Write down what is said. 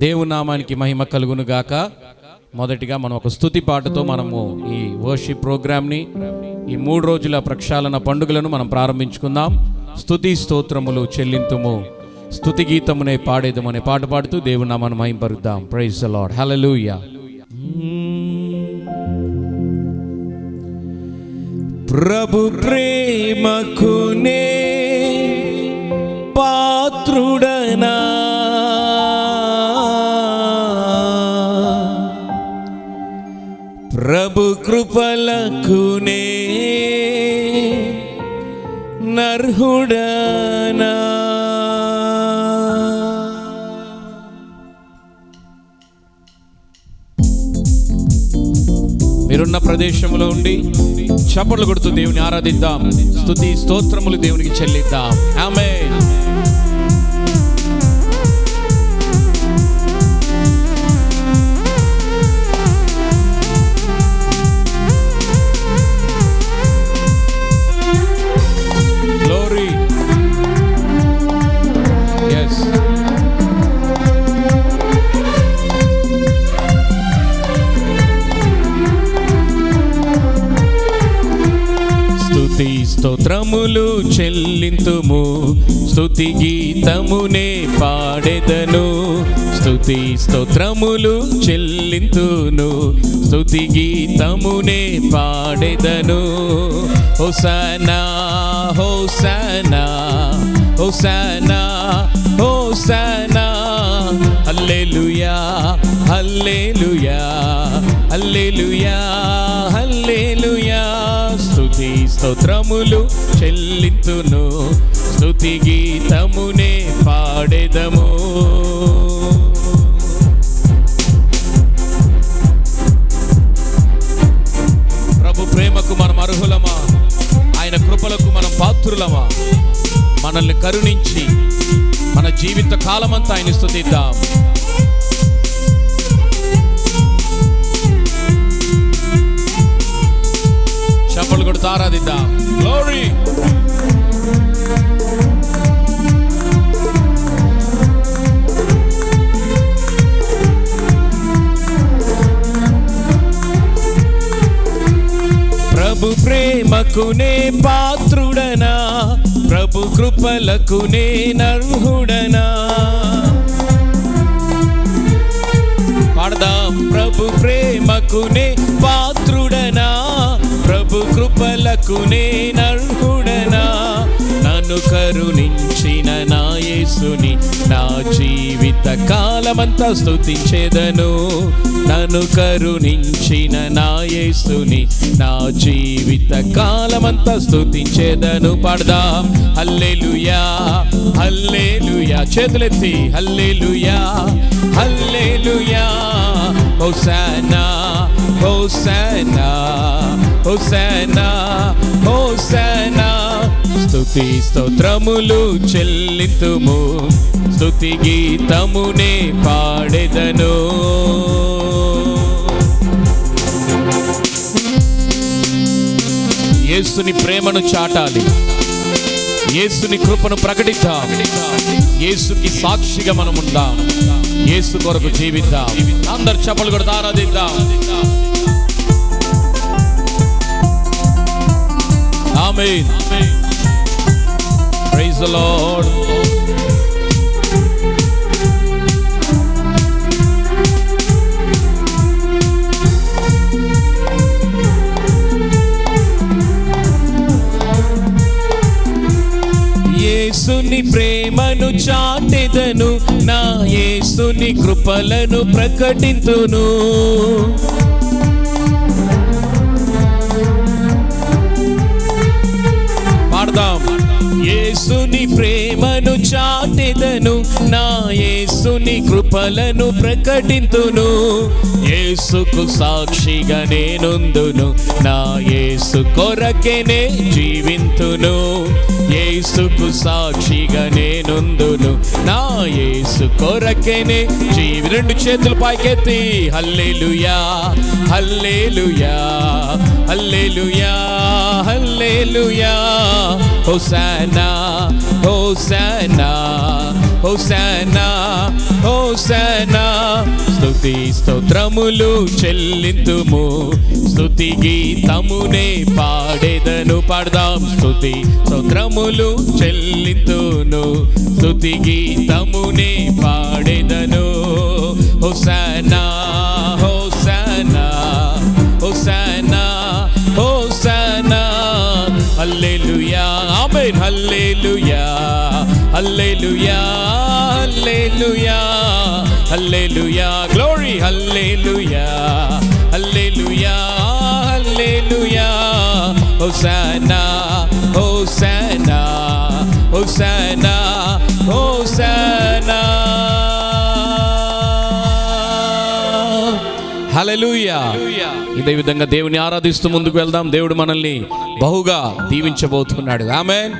దేవుని నామానికి మహిమ కలుగును గాక. మొదటిగా మనం ఒక స్తుతి పాటతో మనము ఈ వర్షిప్ ప్రోగ్రామ్ని, ఈ 3 రోజుల ప్రక్షాళన పండుగలను మనం ప్రారంభించుకుందాం. స్తుతి స్తోత్రములు చెల్లింతుము, స్తుతి గీతమునే పాడేదము అనే పాట పాడుతూ దేవుని నామాన్ని మహిమపరుద్దాం. ప్రైజ్ ది లార్డ్, హల్లెలూయా. ప్రభు ప్రేమకునే పాత్రుడనా, ప్రభు కృపలకునే నర్హుడనా. మీరున్న ప్రదేశంలో ఉండి చప్పట్లు కొడుతూ దేవుని ఆరాధిద్దాం, స్తుతి స్తోత్రములు దేవునికి చెల్లిద్దాం. ఆమేన్. Glory. Yes. స్తుతి స్తోత్రములు చెల్లింతుము, స్తుతి గీతమునే పాడెదను. స్తుతి స్తోత్రములు చెల్లింతును, స్తుతి గీతమునే పాడెదను. హోసన్నా హోసన్నా హోసన్నా హోసన్నా, హల్లెలూయా హల్లెలూయా హల్లెలూయా హల్లెలూయా. స్తుతి స్తోత్రములు చెల్లింతును, స్తుతి గీతమునే పాడెదము. ప్రభు ప్రేమకు మనం అర్హులమా? ఆయన కృపలకు మనం పాత్రులమా? మనల్ని కరుణించి మన జీవిత కాలమంతా ఆయన స్తుతిద్దాం. చప్పట్లు కొడుతూ ఆరాధిద్దాం. గ్లోరీ. ప్రభు ప్రేమకునే పాత్రుడనా, ప్రభు కృపలకునే నర్హుడనా. పాడదాం. ప్రభు ప్రేమకునే పాత్రుడనా, ప్రభు కృపలకునే నర్హుడనా. నన్ను కరుణించిన నా యేసుని నా జీవిత కాలమంతా స్తుతించెదను. నన్ను కరుణించిన నా యేసుని నా జీవిత కాలమంతా స్తుతించెదను. పాడదాం. హల్లెలూయా హల్లెలూయా, చేతులెత్తి హల్లెలూయా హల్లెలూయా. హోసన్నా హోసన్నా హోసన్నా హోసన్నా. స్తుతి స్తోత్రములు చెల్లింతుము, స్తుతి గీతమునే పాడెదను. యేసుని ప్రేమను చాటాలి, యేసుని కృపను ప్రకటిద్దాం, యేసుకి సాక్షిగా మనం ఉందాం, యేసు కొరకు జీవిద్దాం. అందరు చప్పట్లు కొడుతూ ఆరాధిద్దాం. ఆమేన్. Praise the Lord. యేసుని ప్రేమను చాటెదను, నా యేసుని కృపలను ప్రకటింతును. పాడదాం. యేసుని ప్రేమను చాటెదను, నా యేసుని కృపలను ప్రకటింతును. యేసుకు సాక్షిగా నేనుందును, నా యేసు కొరకెనే జీవింతును. యేసుకు సాక్షిగా నేనుందును, నా యేసు కొరకెనే రెండు చేతులు పైకెత్తి హల్లెలూయా హల్లెలూయా హల్లెలూయా హల్లెలూయా. హోసన్నా హోసన్నా హోసన్నా హోసన్నా. స్తుతి స్తోత్రములు చెల్లింతుము, స్తుతి గీతమునే పాడేదను. పాడదాం. స్తుతి స్తోత్రములు చెల్లింతును, స్తుతి గీతమునే పాడేదను. హోసన్నా హోసన్నా హోసన్నా హోసన్నా, హల్లెలూయా ఆమేన్, హల్లెలూయా హల్లెలూయా హల్లెలూయా హల్లెలూయా, గ్లోరీ, హల్లెలూయా హల్లెలూయా హల్లెలూయా. హోసన్నా హోసన్నా హోసన్నా హోసన్నా. హల్లెలూయా. ఇదే విధంగా దేవుని ఆరాధిస్తూ ముందుకు వెళ్దాం. దేవుడు మనల్ని బహుగా దీవించబోతున్నాడు. ఆమేన్.